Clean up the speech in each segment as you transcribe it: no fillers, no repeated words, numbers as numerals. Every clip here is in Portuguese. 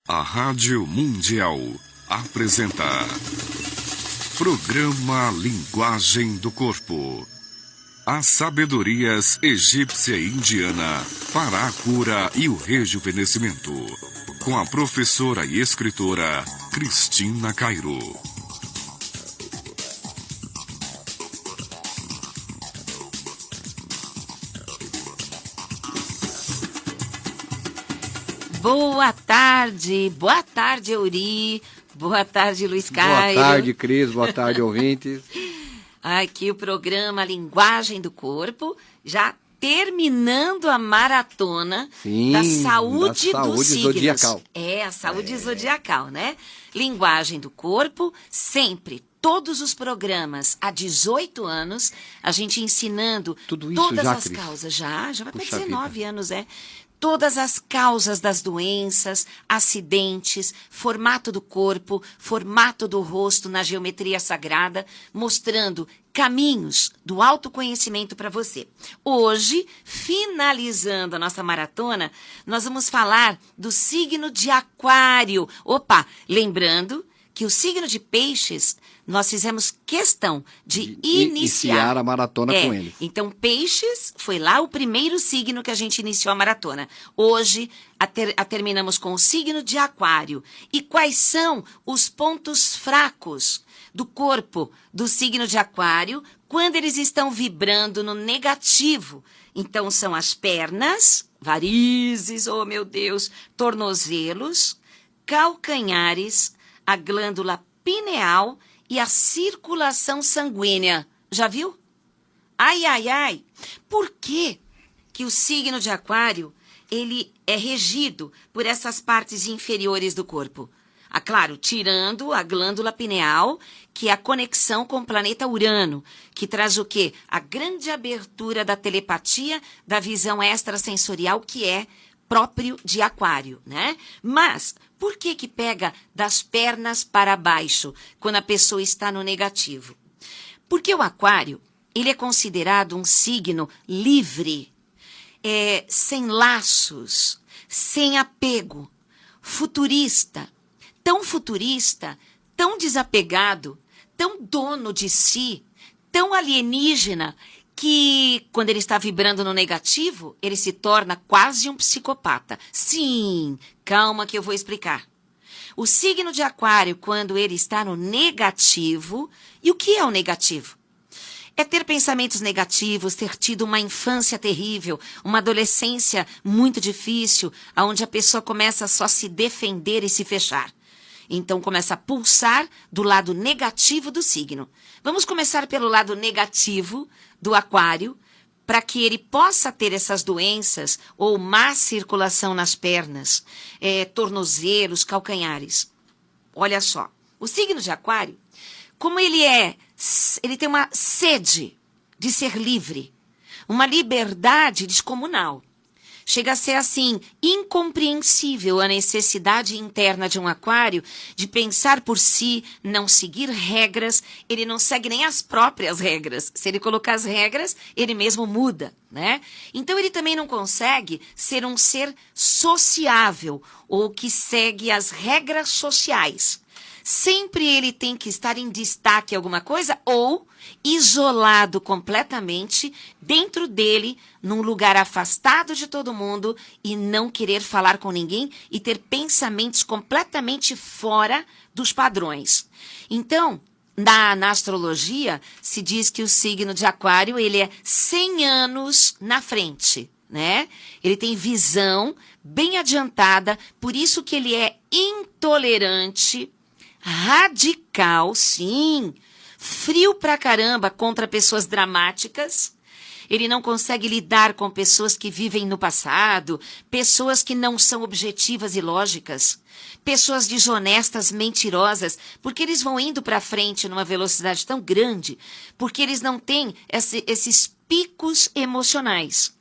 A Rádio Mundial apresenta Programa Linguagem do Corpo. As sabedorias egípcia e indiana para a cura e o rejuvenescimento. Com a professora e escritora Cristina Cairo. Boa tarde, Euri. Boa tarde, Luiz Cairo. Boa tarde, Cris. Boa tarde, ouvintes. Aqui o programa Linguagem do Corpo, já terminando a maratona da saúde dos signos. Zodiacal. A saúde zodiacal, né? Linguagem do Corpo, sempre, todos os programas há 18 anos, a gente ensinando tudo isso todas já, as Cris. causas. Já vai para Puxa 19 vida. anos, Todas as causas das doenças, acidentes, formato do corpo, formato do rosto na geometria sagrada, mostrando caminhos do autoconhecimento para você. Hoje, finalizando a nossa maratona, nós vamos falar do signo de Aquário. Lembrando que o signo de Peixes, nós fizemos questão de iniciar a maratona com ele. Então, Peixes foi lá o primeiro signo que a gente iniciou a maratona. Hoje, terminamos com o signo de Aquário. E quais são os pontos fracos do corpo do signo de Aquário quando eles estão vibrando no negativo? Então, são as pernas, varizes, oh meu Deus, tornozelos, calcanhares, a glândula pineal e a circulação sanguínea. Já viu? Ai. Por que o signo de Aquário, ele é regido por essas partes inferiores do corpo? Claro, tirando a glândula pineal, que é a conexão com o planeta Urano, que traz o quê? A grande abertura da telepatia, da visão extrasensorial, que é próprio de Aquário, né? Mas por que pega das pernas para baixo quando a pessoa está no negativo? Porque o Aquário, ele é considerado um signo livre, sem laços, sem apego, futurista, tão desapegado, tão dono de si, tão alienígena, que quando ele está vibrando no negativo, ele se torna quase um psicopata. Sim, calma que eu vou explicar. O signo de Aquário, quando ele está no negativo, e o que é o negativo? É ter pensamentos negativos, ter tido uma infância terrível, uma adolescência muito difícil, onde a pessoa começa só a se defender e se fechar. Então, começa a pulsar do lado negativo do signo. Vamos começar pelo lado negativo do Aquário, para que ele possa ter essas doenças ou má circulação nas pernas, tornozelos, calcanhares. Olha só, o signo de Aquário, como ele tem uma sede de ser livre, uma liberdade descomunal. Chega a ser, assim, incompreensível a necessidade interna de um Aquário de pensar por si, não seguir regras. Ele não segue nem as próprias regras. Se ele colocar as regras, ele mesmo muda, né? Então, ele também não consegue ser um ser sociável ou que segue as regras sociais. Sempre ele tem que estar em destaque em alguma coisa ou isolado completamente dentro dele, num lugar afastado de todo mundo e não querer falar com ninguém e ter pensamentos completamente fora dos padrões. Então, na astrologia, se diz que o signo de Aquário, ele é 100 anos na frente, né? Ele tem visão bem adiantada, por isso que ele é intolerante, radical, sim, frio pra caramba contra pessoas dramáticas. Ele não consegue lidar com pessoas que vivem no passado, pessoas que não são objetivas e lógicas, pessoas desonestas, mentirosas, porque eles vão indo pra frente numa velocidade tão grande, porque eles não têm esses picos emocionais.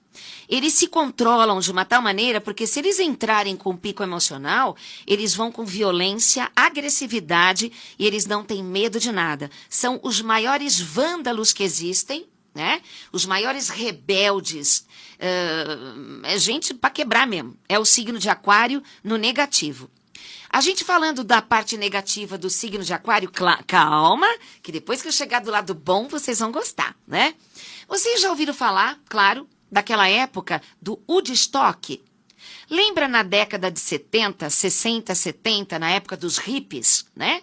Eles se controlam de uma tal maneira, porque se eles entrarem com pico emocional, eles vão com violência, agressividade e eles não têm medo de nada. São os maiores vândalos que existem, né? Os maiores rebeldes. É gente para quebrar mesmo. É o signo de Aquário no negativo. A gente falando da parte negativa do signo de Aquário, calma, que depois que eu chegar do lado bom, vocês vão gostar, né? Vocês já ouviram falar, claro, daquela época do Woodstock? Lembra na década de 70, 60, 70, na época dos hippies, né?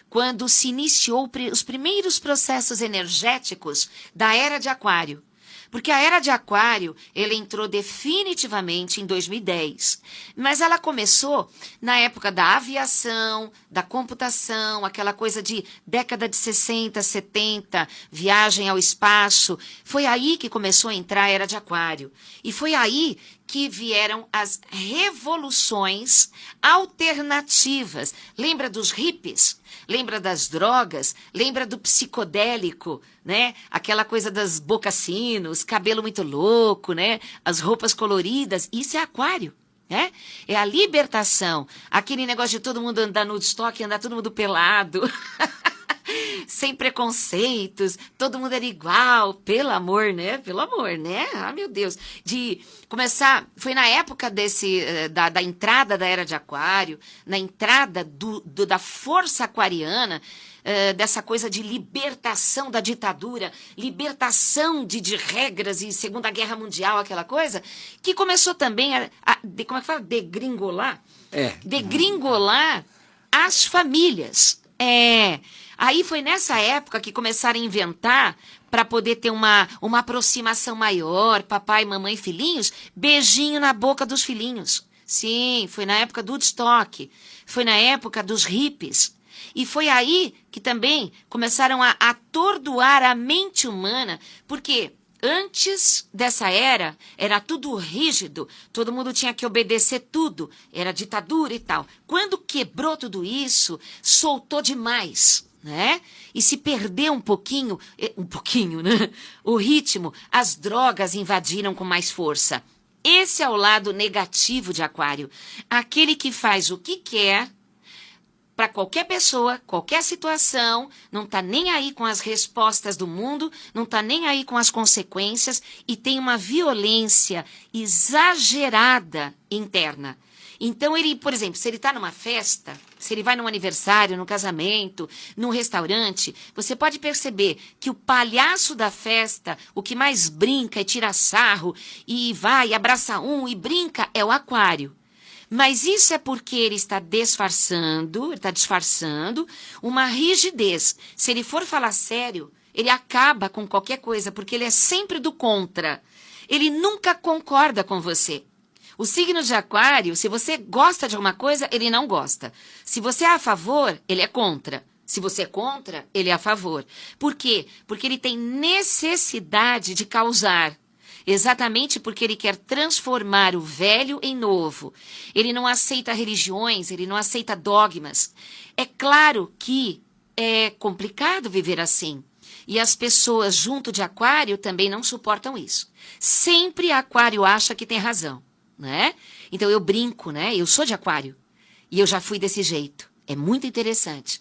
Quando se iniciou os primeiros processos energéticos da Era de Aquário. Porque a Era de Aquário, ele entrou definitivamente em 2010. Mas ela começou na época da aviação, da computação, aquela coisa de década de 60, 70, viagem ao espaço. Foi aí que começou a entrar a Era de Aquário. E foi aí que vieram as revoluções alternativas. Lembra dos hippies? Lembra das drogas? Lembra do psicodélico, né? Aquela coisa das bocassinos, cabelo muito louco, né? As roupas coloridas. Isso é Aquário, né? É a libertação. Aquele negócio de todo mundo andar no Woodstock, andar todo mundo pelado. Sem preconceitos, todo mundo era igual, pelo amor, né? Pelo amor, né? Ah, meu Deus. De começar, foi na época da entrada da Era de Aquário, na entrada da força aquariana, dessa coisa de libertação da ditadura, libertação de regras e Segunda Guerra Mundial, aquela coisa, que começou também como é que fala? Degringolar? Degringolar as famílias. Aí foi nessa época que começaram a inventar, para poder ter uma aproximação maior, papai, mamãe, filhinhos, beijinho na boca dos filhinhos. Sim, foi na época do Woodstock, foi na época dos hippies. E foi aí que também começaram a atordoar a mente humana, porque antes dessa era tudo rígido, todo mundo tinha que obedecer tudo, era ditadura e tal. Quando quebrou tudo isso, soltou demais, né? E se perdeu um pouquinho, né? O ritmo, as drogas invadiram com mais força. Esse é o lado negativo de Aquário. Aquele que faz o que quer, para qualquer pessoa, qualquer situação, não está nem aí com as respostas do mundo, não está nem aí com as consequências e tem uma violência exagerada interna. Então, ele, por exemplo, se ele está numa festa, se ele vai num aniversário, num casamento, num restaurante, você pode perceber que o palhaço da festa, o que mais brinca e tira sarro, e vai, abraça um e brinca, é o Aquário. Mas isso é porque ele está disfarçando uma rigidez. Se ele for falar sério, ele acaba com qualquer coisa, porque ele é sempre do contra. Ele nunca concorda com você. O signo de Aquário, se você gosta de alguma coisa, ele não gosta. Se você é a favor, ele é contra. Se você é contra, ele é a favor. Por quê? Porque ele tem necessidade de causar. Exatamente porque ele quer transformar o velho em novo. Ele não aceita religiões, ele não aceita dogmas. É claro que é complicado viver assim. E as pessoas junto de Aquário também não suportam isso. Sempre Aquário acha que tem razão, né? Então eu brinco, né? Eu sou de Aquário e eu já fui desse jeito. É muito interessante.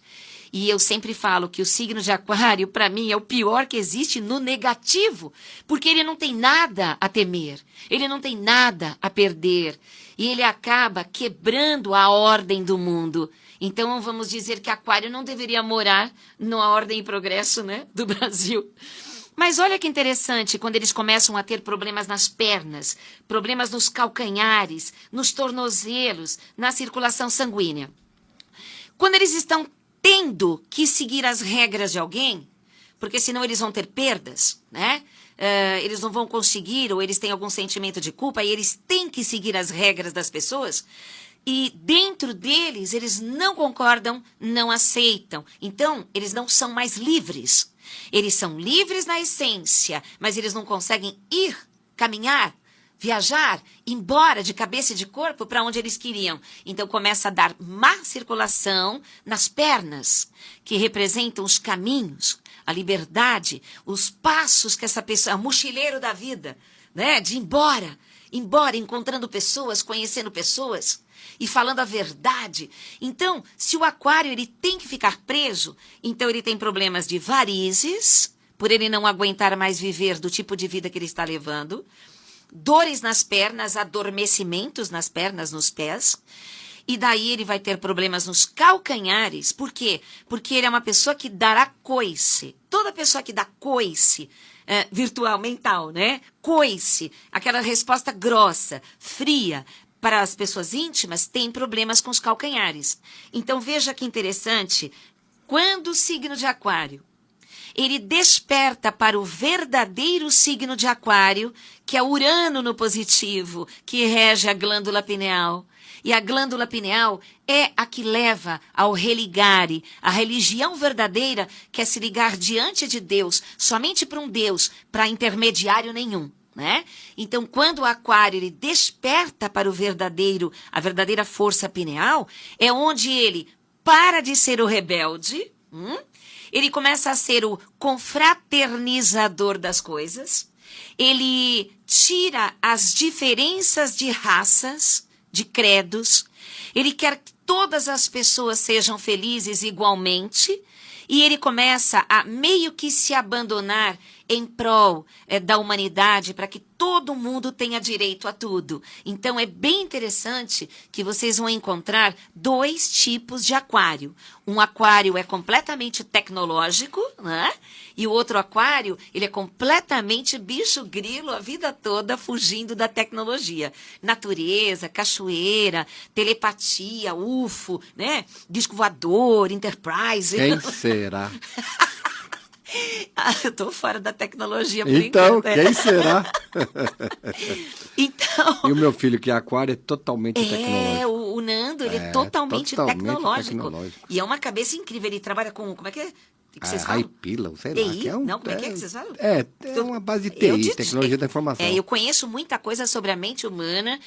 E eu sempre falo que o signo de Aquário, para mim, é o pior que existe no negativo, porque ele não tem nada a temer, ele não tem nada a perder, e ele acaba quebrando a ordem do mundo. Então, vamos dizer que Aquário não deveria morar na ordem e progresso, né, do Brasil. Mas olha que interessante, quando eles começam a ter problemas nas pernas, problemas nos calcanhares, nos tornozelos, na circulação sanguínea. Quando eles estão tendo que seguir as regras de alguém, porque senão eles vão ter perdas, né? Eles não vão conseguir, ou eles têm algum sentimento de culpa, e eles têm que seguir as regras das pessoas, e dentro deles, eles não concordam, não aceitam. Então, eles não são mais livres. Eles são livres na essência, mas eles não conseguem ir, caminhar, viajar, embora de cabeça e de corpo para onde eles queriam. Então começa a dar má circulação nas pernas, que representam os caminhos, a liberdade, os passos que essa pessoa, o mochileiro da vida, né, de ir embora, encontrando pessoas, conhecendo pessoas e falando a verdade. Então, se o Aquário ele tem que ficar preso, então ele tem problemas de varizes, por ele não aguentar mais viver do tipo de vida que ele está levando, dores nas pernas, adormecimentos nas pernas, nos pés, e daí ele vai ter problemas nos calcanhares. Por quê? Porque ele é uma pessoa que dará coice. Toda pessoa que dá coice, virtual, mental, né? Coice, aquela resposta grossa, fria, para as pessoas íntimas, tem problemas com os calcanhares. Então veja que interessante, quando o signo de Aquário ele desperta para o verdadeiro signo de Aquário, que é Urano no positivo, que rege a glândula pineal. E a glândula pineal é a que leva ao religare. A religião verdadeira quer se ligar diante de Deus, somente para um Deus, para intermediário nenhum. Né? Então, quando o Aquário ele desperta para a verdadeira força pineal, é onde ele para de ser o rebelde, ele começa a ser o confraternizador das coisas, ele tira as diferenças de raças, de credos, ele quer que todas as pessoas sejam felizes igualmente, e ele começa a meio que se abandonar em prol da humanidade para que todo mundo tenha direito a tudo. Então é bem interessante que vocês vão encontrar 2 tipos de Aquário. Um Aquário é completamente tecnológico, né? E o outro Aquário, ele é completamente bicho grilo a vida toda fugindo da tecnologia. Natureza, cachoeira, telepatia, UFO, né? Disco voador, Enterprise. Quem será? Eu tô fora da tecnologia por então, enquanto. Quem será? Então, E o meu filho, que é Aquário, é totalmente tecnológico. o Nando, ele é totalmente tecnológico. tecnológico. E é uma cabeça incrível. Ele trabalha com, como é que é? O que vocês falam? Raipila, sei lá. TI? Que é um, Não, como é que vocês falam? É uma base de TI, tecnologia da informação. Eu conheço muita coisa sobre a mente humana.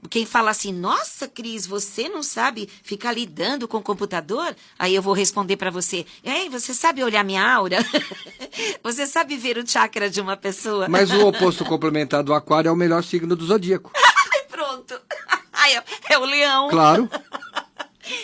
Quem fala assim, nossa, Cris, você não sabe ficar lidando com o computador? Aí eu vou responder para você, você sabe olhar minha aura? Você sabe ver o chakra de uma pessoa? Mas o oposto complementar do Aquário é o melhor signo do zodíaco. Ai, pronto. Ai, é o leão. Claro.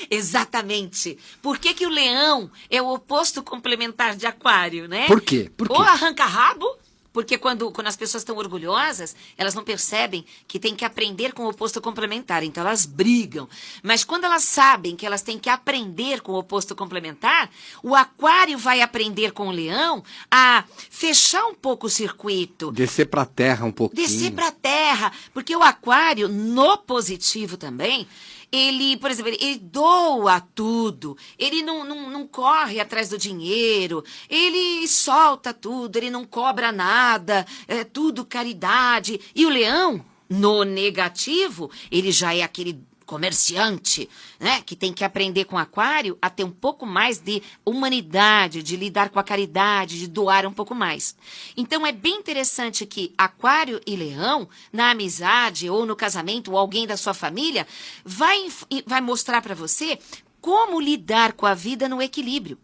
Exatamente. Por que o leão é o oposto complementar de Aquário, né? Por quê? Por quê? Ou arranca rabo, porque quando as pessoas estão orgulhosas, elas não percebem que tem que aprender com o oposto complementar, então elas brigam. Mas quando elas sabem que elas têm que aprender com o oposto complementar, o Aquário vai aprender com o leão a fechar um pouco o circuito. Descer pra terra um pouquinho. Descer pra terra, porque o Aquário, no positivo também, ele, por exemplo, ele doa tudo, ele não corre atrás do dinheiro, ele solta tudo, ele não cobra nada, é tudo caridade. E o leão, no negativo, ele já é aquele comerciante, né, que tem que aprender com o Aquário a ter um pouco mais de humanidade, de lidar com a caridade, de doar um pouco mais. Então é bem interessante que Aquário e Leão, na amizade ou no casamento, ou alguém da sua família, vai mostrar para você como lidar com a vida no equilíbrio.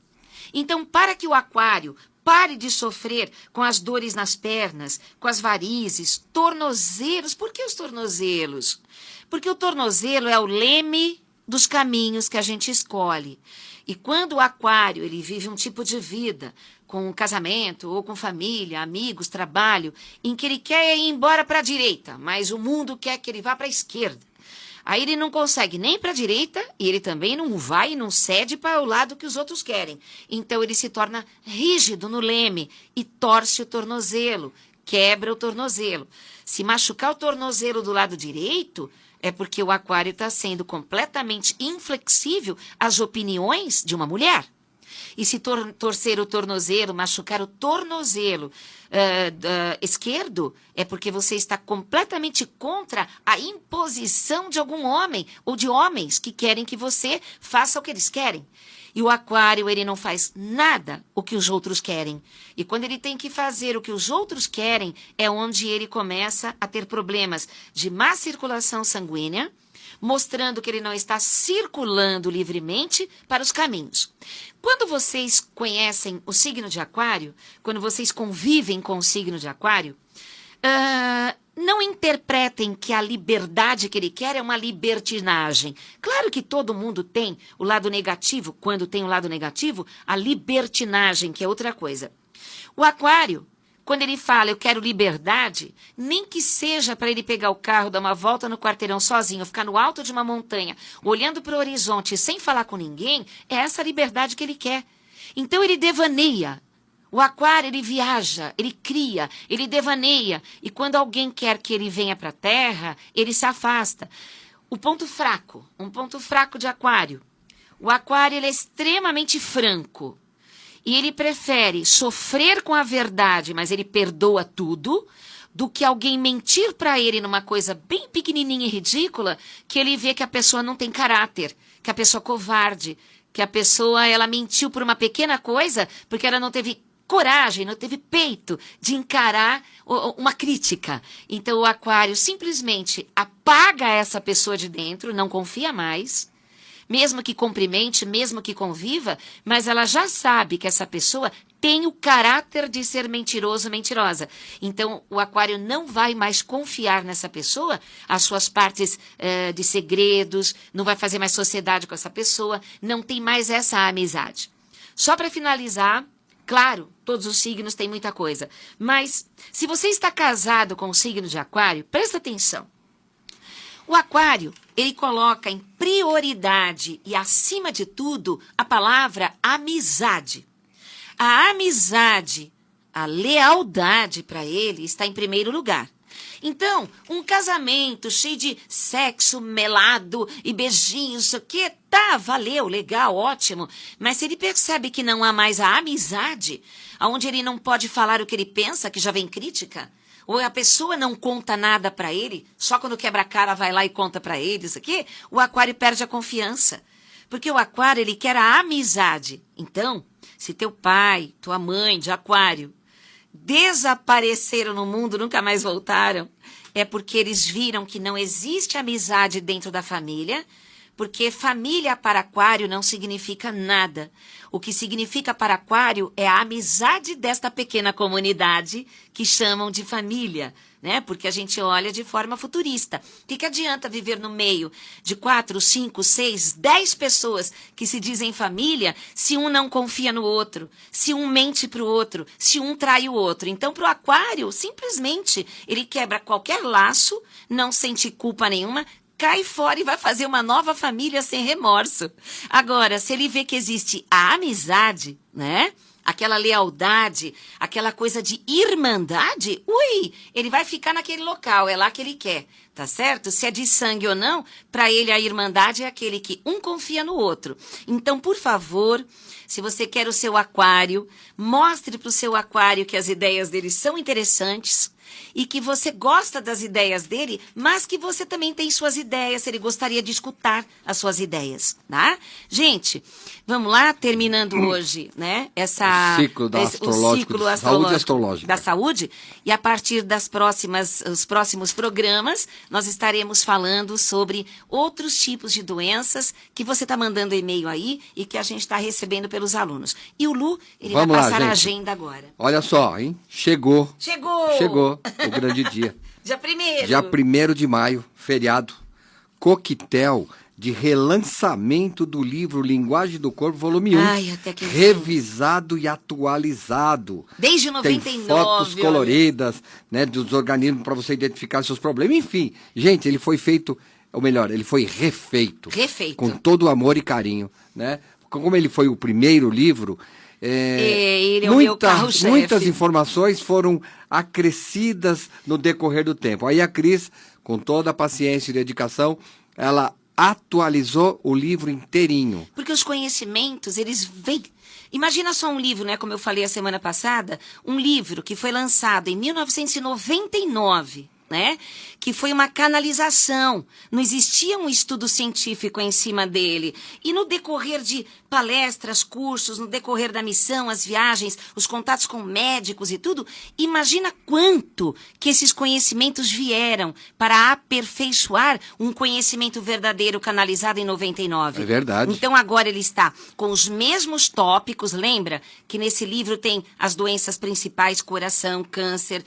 Então, para que o Aquário pare de sofrer com as dores nas pernas, com as varizes, tornozelos. Por que os tornozelos? Porque o tornozelo é o leme dos caminhos que a gente escolhe. E quando o Aquário ele vive um tipo de vida, com casamento ou com família, amigos, trabalho, em que ele quer ir embora para a direita, mas o mundo quer que ele vá para a esquerda. Aí ele não consegue nem para a direita e ele também não vai e não cede para o lado que os outros querem. Então ele se torna rígido no leme e torce o tornozelo, quebra o tornozelo. Se machucar o tornozelo do lado direito, é porque o Aquário está sendo completamente inflexível às opiniões de uma mulher. E se torcer o tornozelo, machucar o tornozelo esquerdo, é porque você está completamente contra a imposição de algum homem ou de homens que querem que você faça o que eles querem. E o Aquário, ele não faz nada o que os outros querem. E quando ele tem que fazer o que os outros querem, é onde ele começa a ter problemas de má circulação sanguínea, mostrando que ele não está circulando livremente para os caminhos. Quando vocês conhecem o signo de Aquário, quando vocês convivem com o signo de Aquário, não interpretem que a liberdade que ele quer é uma libertinagem. Claro que todo mundo tem o lado negativo, quando tem o lado negativo, a libertinagem, que é outra coisa. O Aquário quando ele fala eu quero liberdade, nem que seja para ele pegar o carro, dar uma volta no quarteirão sozinho, ficar no alto de uma montanha, olhando para o horizonte sem falar com ninguém, é essa liberdade que ele quer. Então ele devaneia. O aquário, ele viaja, ele cria, ele devaneia. E quando alguém quer que ele venha para a Terra, ele se afasta. Um ponto fraco de aquário. O aquário, ele é extremamente franco. E ele prefere sofrer com a verdade, mas ele perdoa tudo, do que alguém mentir para ele numa coisa bem pequenininha e ridícula, que ele vê que a pessoa não tem caráter, que a pessoa é covarde, que a pessoa ela mentiu por uma pequena coisa, porque ela não teve coragem, não teve peito de encarar uma crítica. Então o aquário simplesmente apaga essa pessoa de dentro, não confia mais, mesmo que cumprimente, mesmo que conviva, mas ela já sabe que essa pessoa tem o caráter de ser mentiroso, mentirosa. Então, o aquário não vai mais confiar nessa pessoa, as suas partes de segredos, não vai fazer mais sociedade com essa pessoa, não tem mais essa amizade. Só para finalizar, claro, todos os signos têm muita coisa, mas se você está casado com o signo de aquário, presta atenção. O aquário, ele coloca em prioridade e acima de tudo a palavra amizade. A amizade, a lealdade para ele está em primeiro lugar. Então, um casamento cheio de sexo melado e beijinhos, isso aqui, tá, valeu, legal, ótimo. Mas se ele percebe que não há mais a amizade, onde ele não pode falar o que ele pensa, que já vem crítica, ou a pessoa não conta nada para ele, só quando quebra a cara vai lá e conta para ele isso aqui, o aquário perde a confiança. Porque o aquário, ele quer a amizade. Então, se teu pai, tua mãe de aquário desapareceram no mundo, nunca mais voltaram, é porque eles viram que não existe amizade dentro da família, porque família para aquário não significa nada. O que significa para aquário é a amizade desta pequena comunidade que chamam de família, né? Porque a gente olha de forma futurista. O que adianta viver no meio de 4, 5, 6, 10 pessoas que se dizem família se um não confia no outro, se um mente para o outro, se um trai o outro? Então, para o aquário, simplesmente, ele quebra qualquer laço, não sente culpa nenhuma, cai fora e vai fazer uma nova família sem remorso. Agora, se ele vê que existe a amizade, né? Aquela lealdade, aquela coisa de irmandade, ele vai ficar naquele local, é lá que ele quer, tá certo? Se é de sangue ou não, para ele a irmandade é aquele que um confia no outro. Então, por favor, se você quer o seu aquário, mostre para o seu aquário que as ideias dele são interessantes e que você gosta das ideias dele, mas que você também tem suas ideias, ele gostaria de escutar as suas ideias, tá? Gente, vamos lá, terminando hoje, né? O ciclo saúde astrológica. Da saúde, e a partir os próximos programas, nós estaremos falando sobre outros tipos de doenças que você está mandando e-mail aí e que a gente está recebendo pelos alunos. E o Lu, ele vai passar a agenda agora. Olha só, hein? Chegou o grande dia. Dia 1º. Dia 1º de maio, feriado. Coquetel de relançamento do livro Linguagem do Corpo, volume 1. Até que revisado e atualizado. Desde 99. Tem fotos coloridas, né, dos organismos para você identificar seus problemas. Enfim, gente, ele foi feito, ou melhor, ele foi refeito. Refeito. Com todo o amor e carinho, né? Como ele foi o primeiro livro, ele é o meu carro-chefe. Muitas informações foram acrescidas no decorrer do tempo. Aí a Cris, com toda a paciência e dedicação, ela atualizou o livro inteirinho. Porque os conhecimentos, eles vêm... Imagina só um livro, né, como eu falei a semana passada, um livro que foi lançado em 1999... né? Que foi uma canalização, não existia um estudo científico em cima dele. E no decorrer de palestras, cursos, no decorrer da missão, as viagens, os contatos com médicos e tudo, imagina quanto que esses conhecimentos vieram para aperfeiçoar um conhecimento verdadeiro canalizado em 99. É verdade. Então agora ele está com os mesmos tópicos, lembra que nesse livro tem as doenças principais, coração, câncer,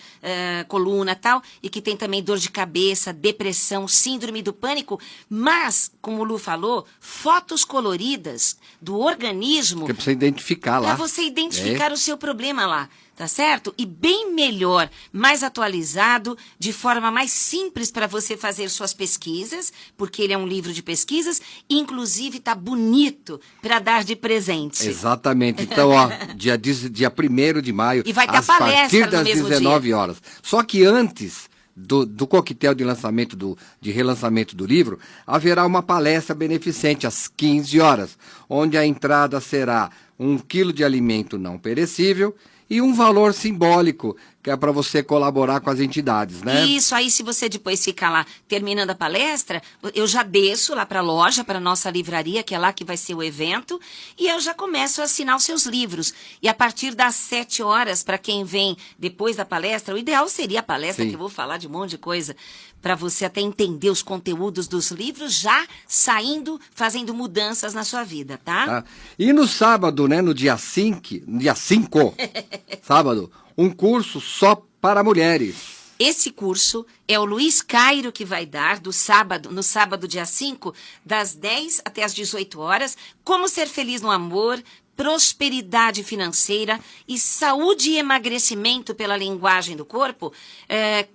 coluna e tal, e que tem tem também dor de cabeça, depressão, síndrome do pânico, mas, como o Lu falou, fotos coloridas do organismo Que precisa identificar para lá. você identificar o seu problema lá, tá certo? E bem melhor, mais atualizado, de forma mais simples para você fazer suas pesquisas, porque ele é um livro de pesquisas, e inclusive tá bonito para dar de presente. Exatamente. Então, ó, dia 1º de maio, E vai ter a a palestra partir no das mesmo 19 horas. Só que antes do coquetel de lançamento, de relançamento do livro, haverá uma palestra beneficente às 15 horas, onde a entrada será 1 quilo de alimento não perecível e um valor simbólico, que é para você colaborar com as entidades, né? Isso, aí se você depois ficar lá terminando a palestra, eu já desço lá para a loja, para a nossa livraria, que é lá que vai ser o evento, e eu já começo a assinar os seus livros. E a partir das 7 horas, para quem vem depois da palestra, o ideal seria a palestra, Sim. que eu vou falar de um monte de coisa, para você até entender os conteúdos dos livros, já saindo, fazendo mudanças na sua vida, tá? Tá? E no sábado, né, no dia 5, sábado, um curso só para mulheres. Esse curso é o Luiz Cairo que vai dar no sábado, dia 5, das 10 até as 18 horas, como ser feliz no amor, prosperidade financeira e saúde e emagrecimento pela linguagem do corpo,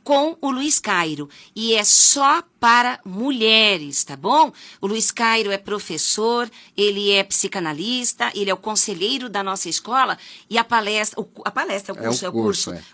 com o Luiz Cairo. E é só para mulheres, tá bom? O Luiz Cairo é professor, ele é psicanalista, ele é o conselheiro da nossa escola, e a palestra,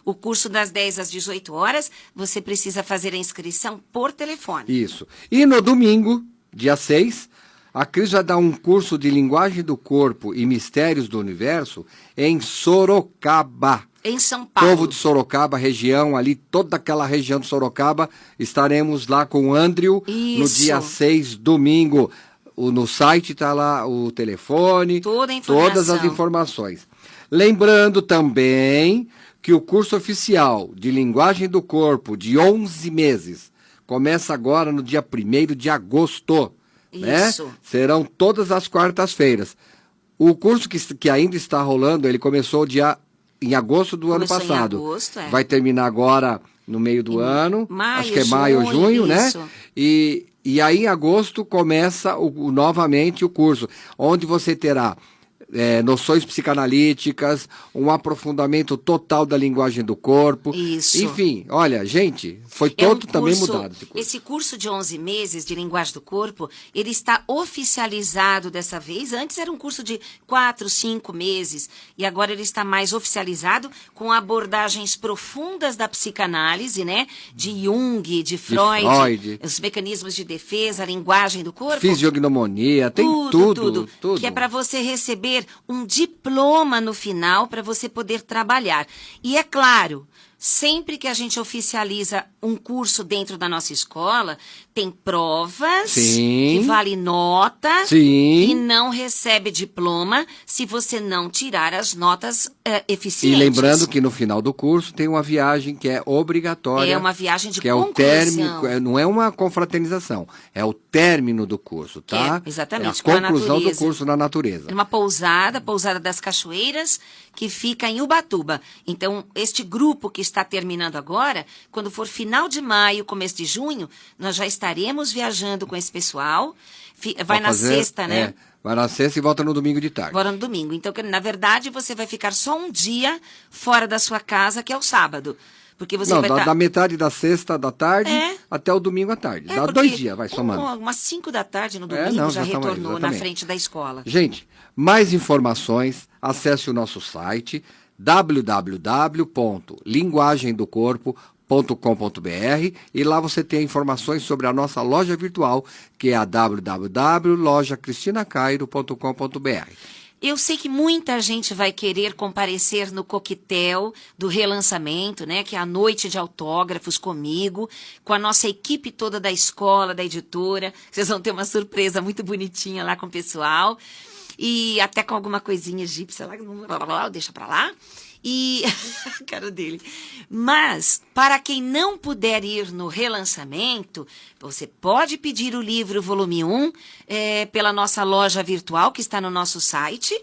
o curso das 10 às 18 horas, você precisa fazer a inscrição por telefone. Isso. E no domingo, dia 6, a Cris vai dar um curso de linguagem do corpo e mistérios do universo em Sorocaba. Em São Paulo. Povo de Sorocaba, região ali, toda aquela região de Sorocaba, estaremos lá com o Andrew no dia 6, domingo. No site está lá o telefone, todas as informações. Lembrando também que o curso oficial de linguagem do corpo de 11 meses começa agora no dia 1º de agosto. Isso. Né? Serão todas as quartas-feiras. O curso que ainda está rolando, ele começou em agosto do ano passado. Em agosto, Vai terminar agora no meio do ano. Maio, acho que é maio ou junho, né? isso. E aí em agosto começa novamente o curso, onde você terá noções psicanalíticas, um aprofundamento total da linguagem do corpo. Isso. Enfim, olha, gente, foi todo também mudado esse curso. Esse curso de 11 meses de linguagem do corpo, ele está oficializado dessa vez. Antes era um curso de 4, 5 meses. E agora ele está mais oficializado com abordagens profundas da psicanálise, né? De Jung, de Freud, os mecanismos de defesa, a linguagem do corpo. Fisiognomonia, tem tudo. Que é para você receber um diploma no final para você poder trabalhar. E é claro, sempre que a gente oficializa um curso dentro da nossa escola, tem provas que vale nota e não recebe diploma se você não tirar as notas eficientes. E lembrando que no final do curso tem uma viagem que é obrigatória. É uma viagem de que conclusão. É o término, não é uma confraternização, é o término do curso, tá? Exatamente. É a conclusão do curso na natureza. É uma pousada das Cachoeiras, que fica em Ubatuba. Então, este grupo que está terminando agora, quando for final de maio, começo de junho, nós já estaremos viajando com esse pessoal. Vai na sexta, né? Vai na sexta e volta no domingo de tarde. Volta no domingo. Então, na verdade, você vai ficar só um dia fora da sua casa, que é o sábado. Porque você vai da metade da sexta da tarde até o domingo à tarde. Dá 2 dias, vai somando. Umas 5 da tarde no domingo já retornou na frente da escola. Gente, mais informações, acesse o nosso site www.linguagemdocorpo.com.br e lá você tem informações sobre a nossa loja virtual, que é a www.lojacristinacairo.com.br. Eu sei que muita gente vai querer comparecer no coquetel do relançamento, né? Que é a noite de autógrafos comigo, com a nossa equipe toda da escola, da editora. Vocês vão ter uma surpresa muito bonitinha lá com o pessoal. E até com alguma coisinha egípcia lá, deixa pra lá. E a cara dele. Mas, para quem não puder ir no relançamento, você pode pedir o livro volume 1 pela nossa loja virtual, que está no nosso site.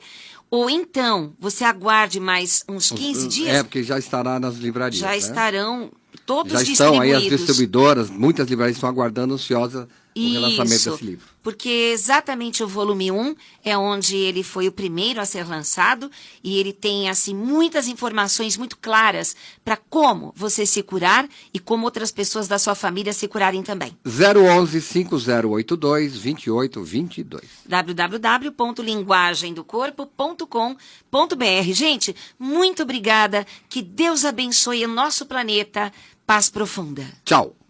Ou então, você aguarde mais uns 15 dias. Porque já estará nas livrarias. Já estarão todos já estão aí as distribuidoras, muitas livrarias estão aguardando ansiosas o relançamento desse livro. Porque exatamente o volume 1 é onde ele foi o primeiro a ser lançado e ele tem assim muitas informações muito claras para como você se curar e como outras pessoas da sua família se curarem também. 011-5082-2822. www.linguagemdocorpo.com.br. Gente, muito obrigada. Que Deus abençoe o nosso planeta. Paz profunda. Tchau.